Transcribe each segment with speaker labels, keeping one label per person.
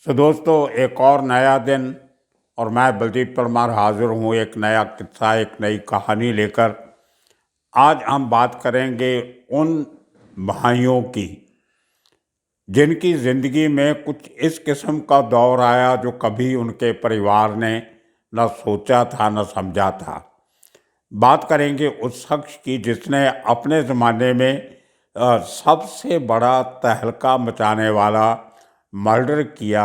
Speaker 1: दोस्तों, एक और नया दिन और मैं बलजीत परमार हाजिर हूँ एक नया किस्सा, एक नई कहानी लेकर। आज हम बात करेंगे उन भाइयों की जिनकी ज़िंदगी में कुछ इस किस्म का दौर आया जो कभी उनके परिवार ने न सोचा था न समझा था। बात करेंगे उस शख्स की जिसने अपने ज़माने में सबसे बड़ा तहलका मचाने वाला मर्डर किया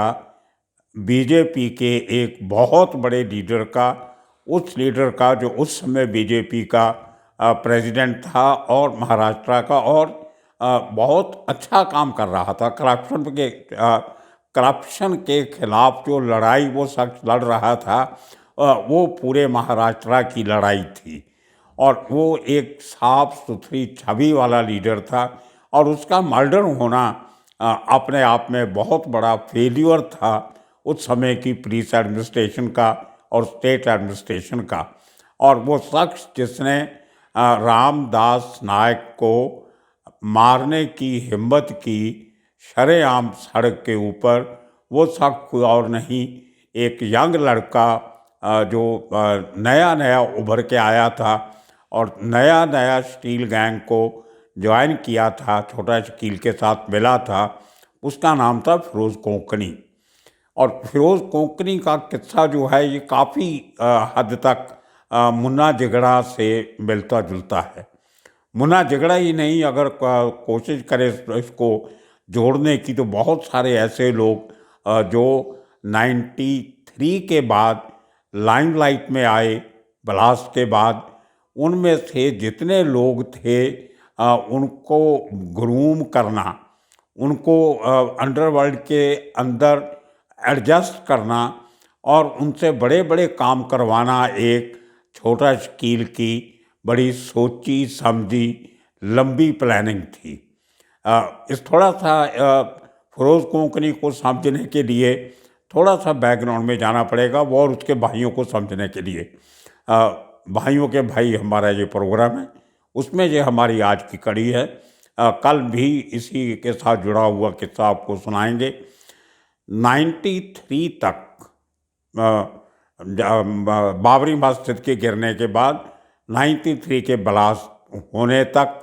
Speaker 1: बीजेपी के एक बहुत बड़े लीडर का, उस लीडर का जो उस समय बीजेपी का प्रेसिडेंट था और महाराष्ट्र का, और बहुत अच्छा काम कर रहा था। करप्शन के खिलाफ जो लड़ाई वो शख्स लड़ रहा था, वो पूरे महाराष्ट्र की लड़ाई थी और वो एक साफ सुथरी छवि वाला लीडर था। और उसका मर्डर होना अपने आप में बहुत बड़ा फेल्यूर था उस समय की पुलिस एडमिनिस्ट्रेशन का और स्टेट एडमिनिस्ट्रेशन का। और वो शख्स जिसने रामदास नायक को मारने की हिम्मत की शरेआम सड़क के ऊपर, वो शख्स कोई और नहीं, एक यंग लड़का जो नया नया उभर के आया था और नया नया स्टील गैंग को ज्वाइन किया था, छोटा शकील के साथ मिला था। उसका नाम था फिरोज़ कोंकणी। और फिरोज़ कोंकणी का किस्सा जो है ये काफ़ी हद तक मुन्ना झिगड़ा से मिलता जुलता है। मुन्ना झिगड़ा ही नहीं, अगर कोशिश करें इसको जोड़ने की तो बहुत सारे ऐसे लोग जो 93 के बाद लाइमलाइट में आए, ब्लास्ट के बाद, उनमें से जितने लोग थे उनको ग्रूम करना, उनको अंडरवर्ल्ड के अंदर एडजस्ट करना और उनसे बड़े बड़े काम करवाना एक छोटा शकील की बड़ी सोची समझी लंबी प्लानिंग थी। इस थोड़ा सा फिरोज़ कोंकणी को समझने के लिए थोड़ा सा बैकग्राउंड में जाना पड़ेगा, वो और उसके भाइयों को समझने के लिए। भाइयों के भाई हमारा ये प्रोग्राम है, उसमें ये हमारी आज की कड़ी है। कल भी इसी के साथ जुड़ा हुआ किस्सा आपको सुनाएंगे। 93 तक बाबरी मस्जिद के गिरने के बाद 93 के ब्लास्ट होने तक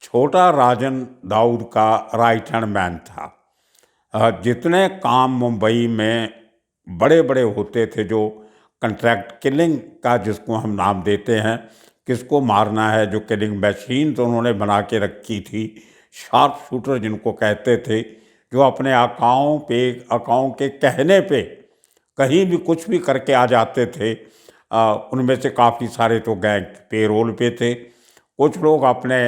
Speaker 1: छोटा राजन दाऊद का राइट हैंड मैन था। जितने काम मुंबई में बड़े बड़े होते थे, जो कंट्रैक्ट किलिंग का जिसको हम नाम देते हैं, किसको मारना है, जो किलिंग मशीन तो उन्होंने बना के रखी थी, शार्प शूटर जिनको कहते थे, जो अपने आकाओं के कहने पे कहीं भी कुछ भी करके आ जाते थे। उनमें से काफ़ी सारे तो गैंग पेरोल पे थे, कुछ लोग अपने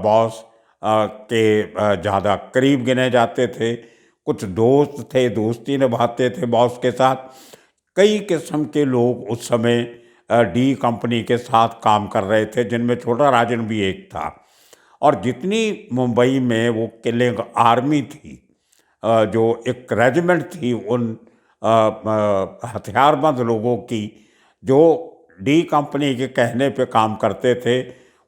Speaker 1: बॉस के ज़्यादा करीब गिने जाते थे, कुछ दोस्त थे, दोस्ती निभाते थे बॉस के साथ। कई किस्म के लोग उस समय डी कंपनी के साथ काम कर रहे थे, जिनमें छोटा राजन भी एक था। और जितनी मुंबई में वो किलिंग आर्मी थी, जो एक रेजिमेंट थी उन हथियारबंद लोगों की जो डी कंपनी के कहने पे काम करते थे,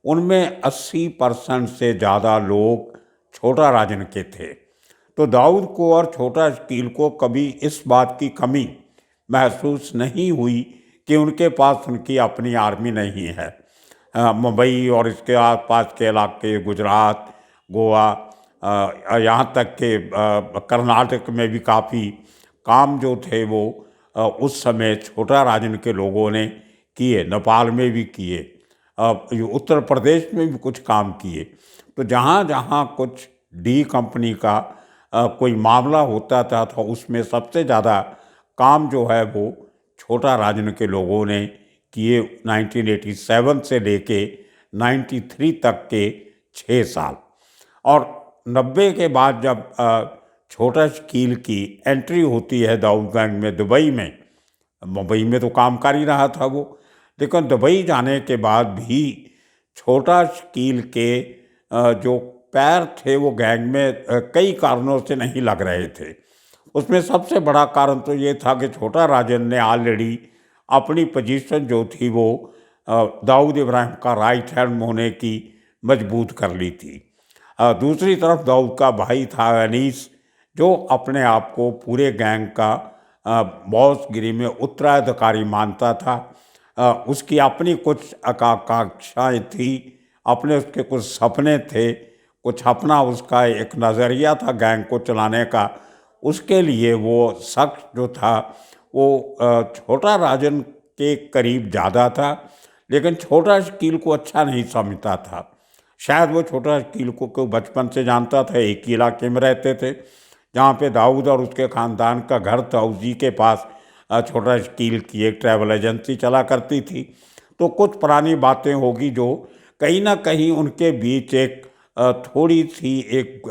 Speaker 1: उनमें 80% से ज़्यादा लोग छोटा राजन के थे। तो दाऊद को और छोटा शकील को कभी इस बात की कमी महसूस नहीं हुई कि उनके पास उनकी अपनी आर्मी नहीं है। मुंबई और इसके आसपास के इलाके, गुजरात, गोवा, यहाँ तक कि कर्नाटक में भी काफ़ी काम जो थे वो उस समय छोटा राजन के लोगों ने किए, नेपाल में भी किए, उत्तर प्रदेश में भी कुछ काम किए। तो जहाँ जहाँ कुछ डी कंपनी का कोई मामला होता था तो उसमें सबसे ज़्यादा काम जो है वो छोटा राजन के लोगों ने किए। 1987 से लेके 93 तक के 6 साल। और 90 के बाद जब छोटा शकील की एंट्री होती है दाऊद गैंग में दुबई में, मुंबई में तो काम कर ही रहा था वो, लेकिन दुबई जाने के बाद भी छोटा शकील के जो पैर थे वो गैंग में कई कारणों से नहीं लग रहे थे। उसमें सबसे बड़ा कारण तो ये था कि छोटा राजन ने ऑलरेडी अपनी पोजीशन जो थी वो दाऊद इब्राहिम का राइट हैंड होने की मजबूत कर ली थी। दूसरी तरफ दाऊद का भाई था अनीस, जो अपने आप को पूरे गैंग का बॉसगिरी में उत्तराधिकारी मानता था। उसकी अपनी कुछ आकांक्षाएं थी, अपने उसके कुछ सपने थे, कुछ अपना उसका एक नज़रिया था गैंग को चलाने का। उसके लिए वो शख्स जो था वो छोटा राजन के करीब ज़्यादा था, लेकिन छोटा शकील को अच्छा नहीं समझता था। शायद वो छोटा शकील को बचपन से जानता था, एक ही इलाके में रहते थे जहाँ पे दाऊद और उसके ख़ानदान का घर था। उसी के पास छोटा शकील की एक ट्रैवल एजेंसी चला करती थी। तो कुछ पुरानी बातें होगी जो कहीं ना कहीं उनके बीच एक थोड़ी सी एक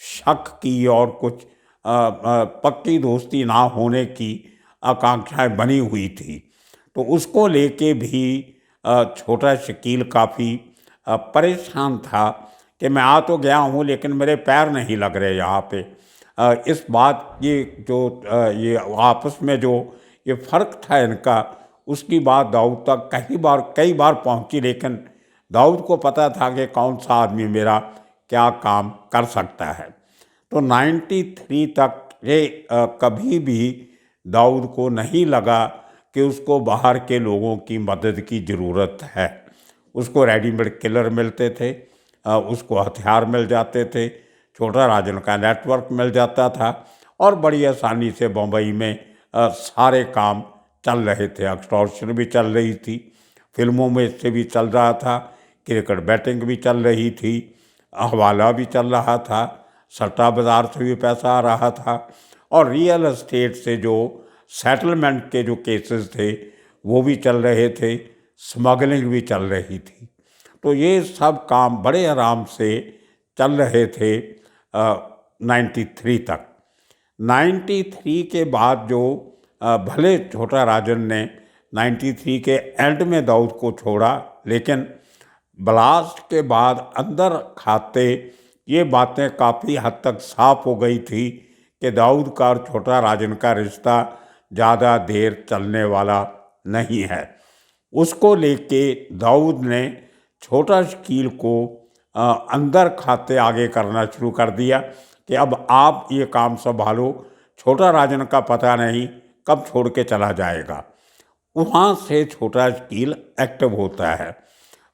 Speaker 1: शक की और कुछ पक्की दोस्ती ना होने की आकांक्षाएं बनी हुई थी। तो उसको लेके भी छोटा शकील काफ़ी परेशान था कि मैं आ तो गया हूँ लेकिन मेरे पैर नहीं लग रहे यहाँ पे। इस बात ये जो ये आपस में जो ये फ़र्क था इनका, उसकी बात दाऊद तक कई बार पहुँची, लेकिन दाऊद को पता था कि कौन सा आदमी मेरा क्या काम कर सकता है। तो 93 तक ये कभी भी दाऊद को नहीं लगा कि उसको बाहर के लोगों की मदद की ज़रूरत है। उसको रेडीमेड किलर मिलते थे, उसको हथियार मिल जाते थे, छोटा राजन का नेटवर्क मिल जाता था और बड़ी आसानी से बम्बई में सारे काम चल रहे थे। एक्सटॉर्शन भी चल रही थी, फिल्मों में से भी चल रहा था, क्रिकेट बैटिंग भी चल रही थी, हवाला भी चल रहा था, सट्टा बाज़ार से भी पैसा आ रहा था और रियल एस्टेट से जो सेटलमेंट के जो केसेस थे वो भी चल रहे थे, स्मगलिंग भी चल रही थी। तो ये सब काम बड़े आराम से चल रहे थे 93 तक। 93 के बाद जो भले छोटा राजन ने 93 के एंड में दाऊद को छोड़ा, लेकिन ब्लास्ट के बाद अंदर खाते ये बातें काफ़ी हद तक साफ हो गई थी कि दाऊद का और छोटा राजन का रिश्ता ज़्यादा देर चलने वाला नहीं है। उसको लेके दाऊद ने छोटा शकील को अंदर खाते आगे करना शुरू कर दिया कि अब आप ये काम संभालो, छोटा राजन का पता नहीं कब छोड़ के चला जाएगा। वहाँ से छोटा शकील एक्टिव होता है।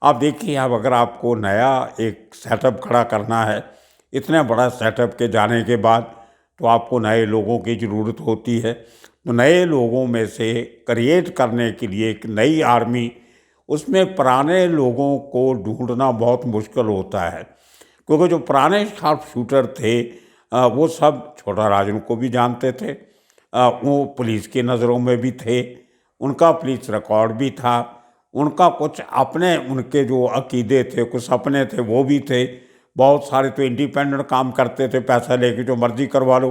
Speaker 1: अब देखिए, अब अगर आपको नया एक सेटअप खड़ा करना है, इतने बड़ा सेटअप के जाने के बाद तो आपको नए लोगों की ज़रूरत होती है। तो नए लोगों में से क्रिएट करने के लिए एक नई आर्मी, उसमें पुराने लोगों को ढूंढना बहुत मुश्किल होता है, क्योंकि जो पुराने शार्प शूटर थे वो सब छोटा राजन को भी जानते थे। वो पुलिस की नज़रों में भी थे, उनका पुलिस रिकॉर्ड भी था, उनका कुछ अपने उनके जो अकीदे थे, कुछ सपने थे वो भी थे। बहुत सारे तो इंडिपेंडेंट काम करते थे, पैसा लेके जो मर्जी करवा लो।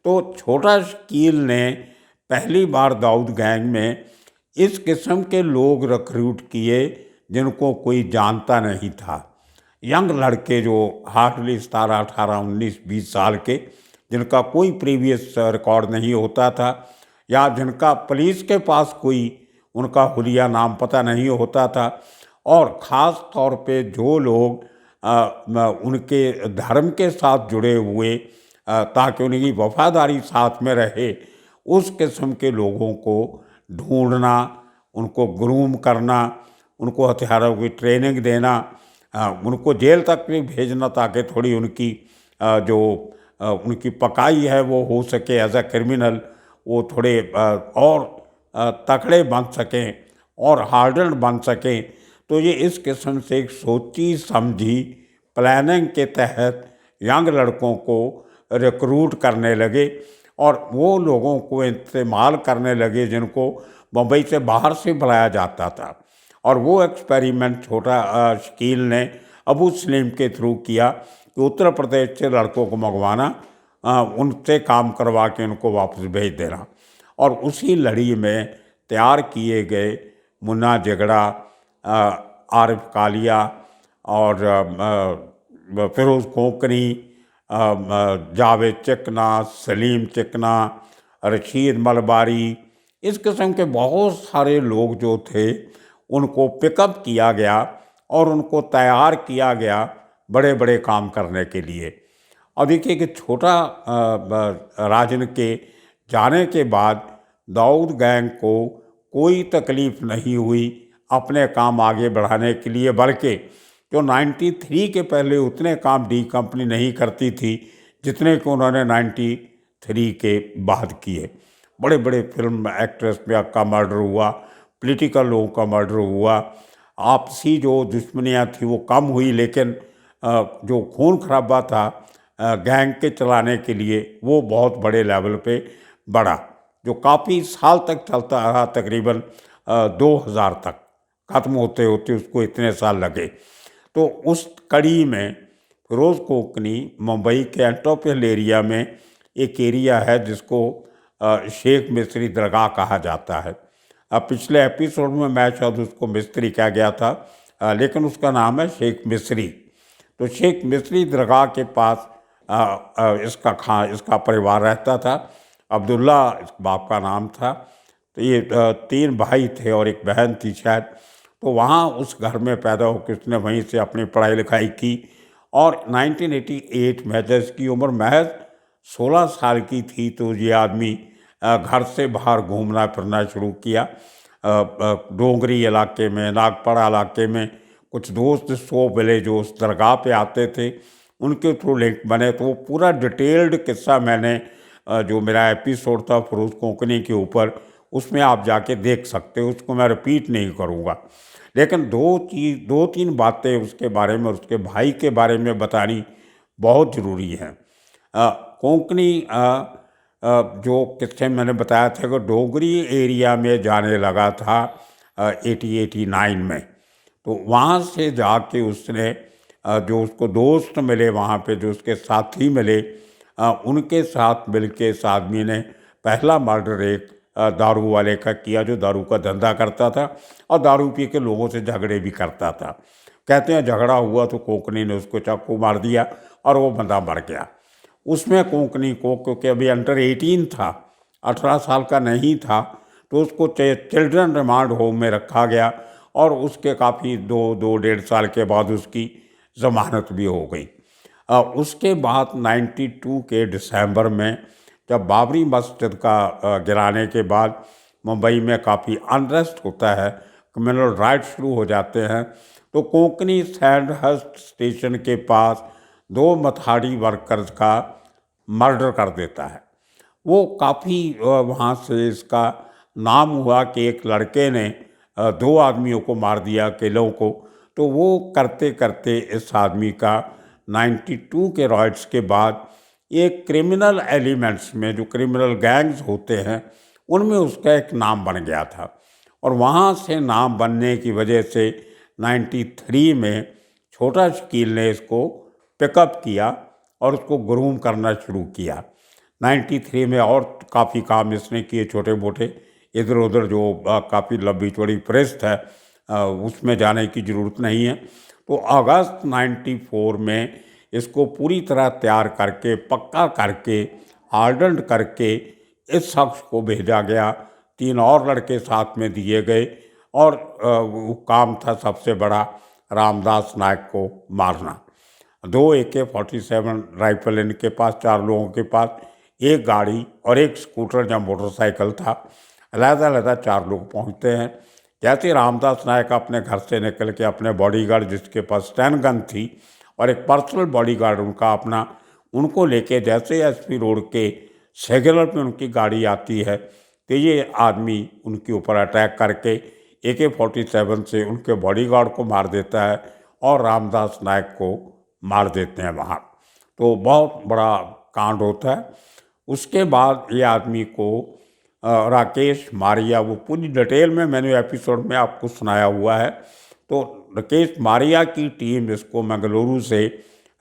Speaker 1: तो छोटा शकील ने पहली बार दाऊद गैंग में इस किस्म के लोग रिक्रूट किए जिनको कोई जानता नहीं था। यंग लड़के जो हार्डली 17, 18, 19, 20 साल के, जिनका कोई प्रीवियस रिकॉर्ड नहीं होता था या जिनका पुलिस के पास कोई उनका हुलिया नाम पता नहीं होता था, और ख़ास तौर पे जो लोग उनके धर्म के साथ जुड़े हुए ताकि उनकी वफादारी साथ में रहे, उस किस्म के लोगों को ढूंढना, उनको ग्रूम करना, उनको हथियारों की ट्रेनिंग देना, उनको जेल तक भी भेजना ताकि थोड़ी उनकी जो उनकी पकाई है वो हो सके एज अ क्रिमिनल, वो थोड़े और तकड़े बन सकें और हार्डन बन सकें। तो ये इस किस्म से एक सोची समझी प्लानिंग के तहत यंग लड़कों को रिक्रूट करने लगे और वो लोगों को इस्तेमाल करने लगे जिनको मुंबई से बाहर से बुलाया जाता था। और वो एक्सपेरिमेंट छोटा शकील ने अबू सलीम के थ्रू किया कि उत्तर प्रदेश से लड़कों को मंगवाना, उनसे काम करवा के उनको वापस भेज देना। और उसी लड़ी में तैयार किए गए मुन्ना झगड़ा, आरिफ कालिया और फिरोज़ कोंकणी, जावेद चिकना, सलीम चिकना, रशीद मलबारी, इस किस्म के बहुत सारे लोग जो थे उनको पिकअप किया गया और उनको तैयार किया गया बड़े बड़े काम करने के लिए। और देखिए कि छोटा राजन के जाने के बाद दाऊद गैंग को कोई तकलीफ नहीं हुई अपने काम आगे बढ़ाने के लिए, बल्कि जो 93 के पहले उतने काम डी कंपनी नहीं करती थी जितने कि उन्होंने 93 के बाद किए। बड़े बड़े फिल्म एक्ट्रेस में का मर्डर हुआ, पॉलिटिकल लोगों का मर्डर हुआ, आपसी जो दुश्मनियाँ थी वो कम हुई, लेकिन जो खून खराबा था गैंग के चलाने के लिए वो बहुत बड़े लेवल पे बढ़ा, जो काफ़ी साल तक चलता रहा, तकरीबन 2000 तक, ख़त्म होते होते उसको इतने साल लगे। तो उस कड़ी में फिरोज़ कोंकनी मुंबई के एंटोपल एरिया में एक एरिया है जिसको शेख मिस्री दरगाह कहा जाता है। अब पिछले एपिसोड में मैं शायद उसको मिस्त्री कहा गया था, लेकिन उसका नाम है शेख मिस्री। तो शेख मिस्री दरगाह के पास इसका परिवार रहता था। अब्दुल्ला इस बाप का नाम था। तो ये 3 भाई थे और एक बहन थी शायद। तो वहाँ उस घर में पैदा होकर उसने वहीं से अपनी पढ़ाई लिखाई की और 1988 में जब इसकी उम्र महज 16 साल की थी तो ये आदमी घर से बाहर घूमना फिरना शुरू किया। डोंगरी इलाके में, नागपाड़ा इलाके में कुछ दोस्त सो मिले जो उस दरगाह पे आते थे, उनके थ्रू लिंक बने। तो वो पूरा डिटेल्ड किस्सा मैंने जो मेरा एपिसोड था फिरोज़ कोंकनी के ऊपर, उसमें आप जाके देख सकते हो, उसको मैं रिपीट नहीं करूँगा। लेकिन 2-3 बातें उसके बारे में, उसके भाई के बारे में बतानी बहुत ज़रूरी हैं। कोंकनी जो किस्से मैंने बताया था कि डोगरी एरिया में जाने लगा था 89 में। तो वहाँ से जाके उसने जो उसको दोस्त मिले वहाँ पे, जो उसके साथी मिले, उनके साथ मिलके इस आदमी ने पहला मर्डर एक दारू वाले का किया जो दारू का धंधा करता था और दारू पी के लोगों से झगड़े भी करता था। कहते हैं झगड़ा हुआ तो कोंकनी ने उसको चाकू मार दिया और वो बंदा मर गया। उसमें कोंकनी को, क्योंकि अभी अंडर 18 था, 18 साल का नहीं था, तो उसको चिल्ड्रन रिमांड होम में रखा गया और उसके काफ़ी 2-2.5 साल के बाद उसकी ज़मानत भी हो गई। उसके बाद 92 के दिसंबर में जब बाबरी मस्जिद का गिराने के बाद मुंबई में काफ़ी अनरेस्ट होता है, कम्युनल राइट्स शुरू हो जाते हैं, तो कोंकनी सैंडहर्स्ट स्टेशन के पास 2 मथाड़ी वर्कर्स का मर्डर कर देता है। वो काफ़ी वहाँ से इसका नाम हुआ कि एक लड़के ने 2 आदमियों को मार दिया, अकेलों को। तो वो करते करते इस आदमी का 92 के राइट्स के बाद एक क्रिमिनल एलिमेंट्स में, जो क्रिमिनल गैंग्स होते हैं, उनमें उसका एक नाम बन गया था। और वहाँ से नाम बनने की वजह से 93 में छोटा शकील ने इसको पिकअप किया और उसको ग्रूम करना शुरू किया। 93 में और काफ़ी काम इसने किए छोटे मोटे, इधर उधर जो काफ़ी लंबी चौड़ी फहरिस्त है, उसमें जाने की ज़रूरत नहीं है। तो अगस्त 94 में इसको पूरी तरह तैयार करके, पक्का करके, हार्डन्ड करके इस शख्स को भेजा गया। 3 और लड़के साथ में दिए गए और वो काम था सबसे बड़ा रामदास नायक को मारना। 2 AK-47 राइफल इनके पास, 4 लोगों के पास, एक गाड़ी और एक स्कूटर या मोटरसाइकिल था। अलग-अलग 4 लोग पहुंचते हैं। जैसे रामदास नायक अपने घर से निकल के अपने बॉडीगार्ड, जिसके पास स्टैन गन थी, और एक पर्सनल बॉडीगार्ड उनका अपना, उनको लेके जैसे SP रोड के सिग्नल पे उनकी गाड़ी आती है, तो ये आदमी उनके ऊपर अटैक करके AK-47 से उनके बॉडीगार्ड को मार देता है और रामदास नायक को मार देते हैं वहाँ। तो बहुत बड़ा कांड होता है। उसके बाद ये आदमी को राकेश मारिया, वो पूरी डिटेल में मैंने एपिसोड में आपको सुनाया हुआ है। तो राकेश मारिया की टीम इसको मंगलुरु से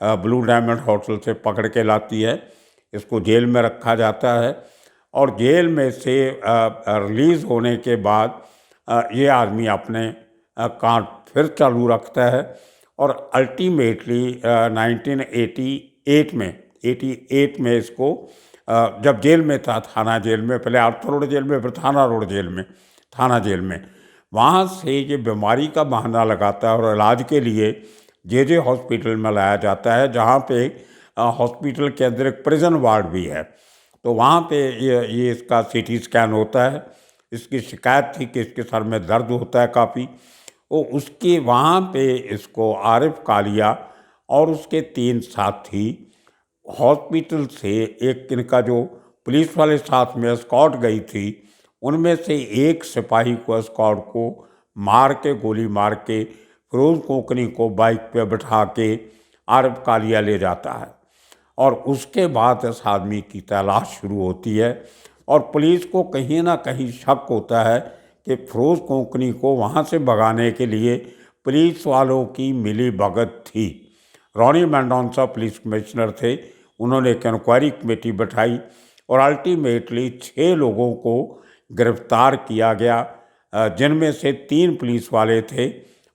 Speaker 1: ब्लू डायमंड होटल से पकड़ के लाती है। इसको जेल में रखा जाता है और जेल में से रिलीज़ होने के बाद ये आदमी अपने कांड फिर चालू रखता है और अल्टीमेटली 1988 में इसको जब जेल में था, थाना जेल में, पहले आर्थर रोड जेल में, फिर थाना रोड जेल में, थाना जेल में, वहाँ से ये बीमारी का बहाना लगाता है और इलाज के लिए JJ हॉस्पिटल में लाया जाता है, जहाँ पे हॉस्पिटल के अंदर एक प्रिजन वार्ड भी है, तो वहाँ पे ये इसका सीटी स्कैन होता है। इसकी शिकायत थी कि इसके सर में दर्द होता है काफ़ी। वो उसके वहाँ पे इसको आरिफ कालिया और उसके 3 साथी हॉस्पिटल से, एक इनका जो पुलिस वाले साथ में एस्कॉर्ट गई थी, उनमें से एक सिपाही को, एस्कॉर्ट को मार के, गोली मार के फिरोज कोंकणी को बाइक पे बिठा के आरिफ कालिया ले जाता है। और उसके बाद इस आदमी की तलाश शुरू होती है और पुलिस को कहीं ना कहीं शक होता है कि फिरोज कोंकणी को वहाँ से भगाने के लिए पुलिस वालों की मिली भगत थी। रॉनी मेंडोंसा पुलिस कमिश्नर थे, उन्होंने एक इंक्वायरी कमेटी बैठाई और अल्टीमेटली 6 लोगों को गिरफ्तार किया गया, जिनमें से 3 पुलिस वाले थे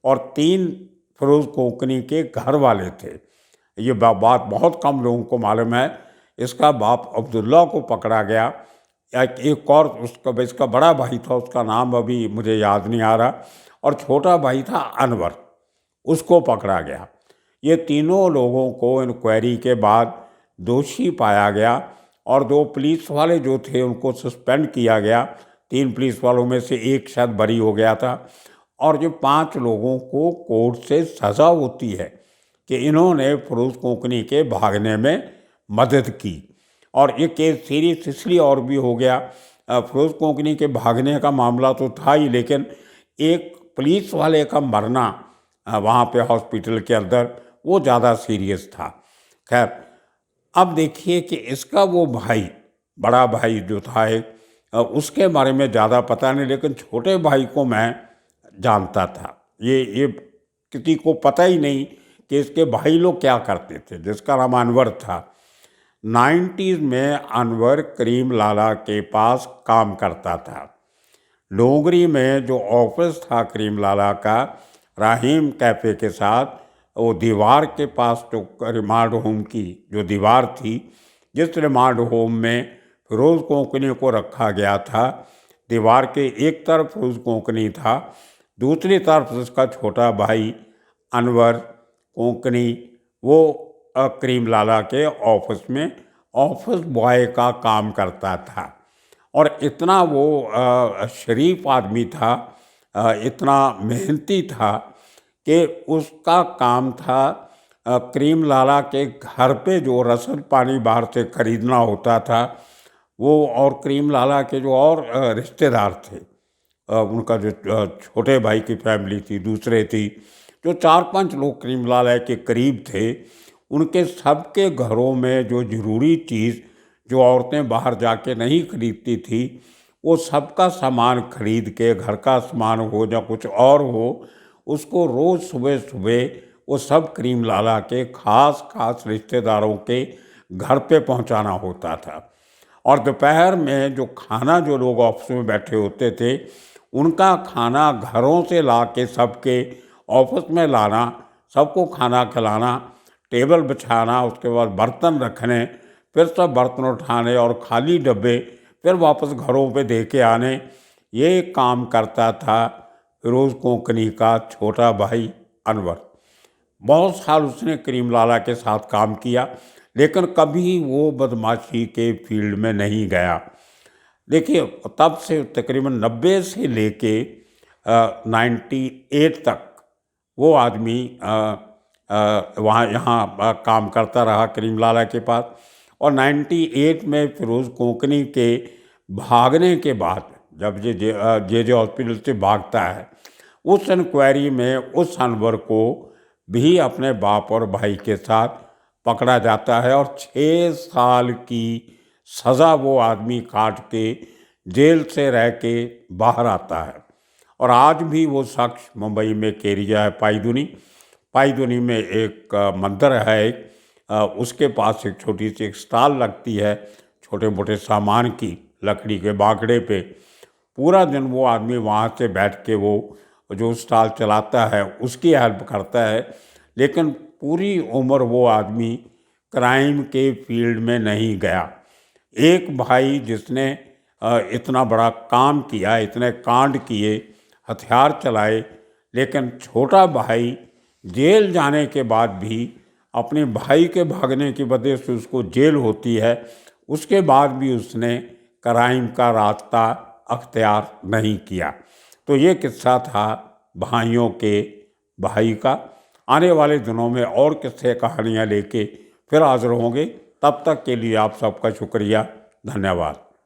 Speaker 1: और 3 फिरोज कोंकणी के घर वाले थे। ये बात बहुत कम लोगों को मालूम है। इसका बाप अब्दुल्ला को पकड़ा गया। एक और उसका इसका बड़ा भाई था, उसका नाम अभी मुझे याद नहीं आ रहा, और छोटा भाई था अनवर, उसको पकड़ा गया। ये तीनों लोगों को इंक्वायरी के बाद दोषी पाया गया और 2 पुलिस वाले जो थे उनको सस्पेंड किया गया। 3 पुलिस वालों में से एक शायद बरी हो गया था। और जो 5 लोगों को कोर्ट से सज़ा होती है कि इन्होंने फिरोज कोंकणी के भागने में मदद की। और ये केस सीरियस इसलिए और भी हो गया, फिरोज कोंकणी के भागने का मामला तो था ही, लेकिन एक पुलिस वाले का मरना वहाँ पे हॉस्पिटल के अंदर, वो ज़्यादा सीरियस था। खैर, अब देखिए कि इसका वो भाई, बड़ा भाई जो था एक, उसके बारे में ज़्यादा पता नहीं, लेकिन छोटे भाई को मैं जानता था। ये किसी को पता ही नहीं कि इसके भाई लोग क्या करते थे, जिसका नाम अनवर था। 90s में अनवर करीम लाला के पास काम करता था। डोंगरी में जो ऑफिस था करीम लाला का, राहीम कैफ़े के साथ, वो दीवार के पास जो रिमांड होम की जो दीवार थी, जिस रिमांड होम में फिरोज कोंकणी को रखा गया था, दीवार के एक तरफ फिरोज कोंकणी था, दूसरी तरफ उसका छोटा भाई अनवर कोंकणी, वो करीम लाला के ऑफिस में ऑफिस बॉय का काम करता था। और इतना वो शरीफ आदमी था, इतना मेहनती था कि उसका काम था करीम लाला के घर पे जो रसद पानी बाहर से खरीदना होता था, वो, और करीम लाला के जो और रिश्तेदार थे, उनका जो छोटे भाई की फैमिली थी, दूसरे थी, जो 4-5 लोग करीम लाला के करीब थे, उनके सबके घरों में जो ज़रूरी चीज़ जो औरतें बाहर जाके नहीं खरीदती थी, वो सबका सामान खरीद के, घर का सामान हो या कुछ और हो, उसको रोज़ सुबह सुबह वो सब करीम लाला के खास रिश्तेदारों के घर पे पहुंचाना होता था। और दोपहर में जो खाना, जो लोग ऑफिस में बैठे होते थे, उनका खाना घरों से ला के सबके ऑफिस में लाना, सबको खाना खिलाना, टेबल बिछाना, उसके बाद बर्तन रखने, फिर सब बर्तन उठाने और खाली डब्बे फिर वापस घरों पे दे के आने, ये काम करता था फिरोज कोंकणी का छोटा भाई अनवर। बहुत साल उसने करीम लाला के साथ काम किया, लेकिन कभी वो बदमाशी के फील्ड में नहीं गया। देखिए, तब से तकरीबन 90 से लेके 98 तक वो आदमी वहाँ यहाँ काम करता रहा करीम लाला के पास। और 98 में फिरोज कोंकणी के भागने के बाद, जब जे हॉस्पिटल से भागता है, उस इंक्वायरी में उस अनवर को भी अपने बाप और भाई के साथ पकड़ा जाता है और 6 साल की सज़ा वो आदमी काट के जेल से रह के बाहर आता है। और आज भी वो शख्स मुंबई में केरिया है, पाईदुनी में एक मंदिर है एक, उसके पास एक छोटी सी एक स्टॉल लगती है छोटे मोटे सामान की, लकड़ी के बाकड़े पे। पूरा दिन वो आदमी वहाँ से बैठ के वो जो स्टॉल चलाता है उसकी हेल्प करता है, लेकिन पूरी उम्र वो आदमी क्राइम के फील्ड में नहीं गया। एक भाई जिसने इतना बड़ा काम किया, इतने कांड किए, हथियार चलाए, लेकिन छोटा भाई जेल जाने के बाद भी अपने भाई के भागने की वजह से उसको जेल होती है, उसके बाद भी उसने क्राइम का रास्ता अख्तियार नहीं किया। तो ये किस्सा था भाई का। आने वाले दिनों में और किस्से कहानियाँ लेके फिर हाजिर होंगे। तब तक के लिए आप सबका शुक्रिया, धन्यवाद।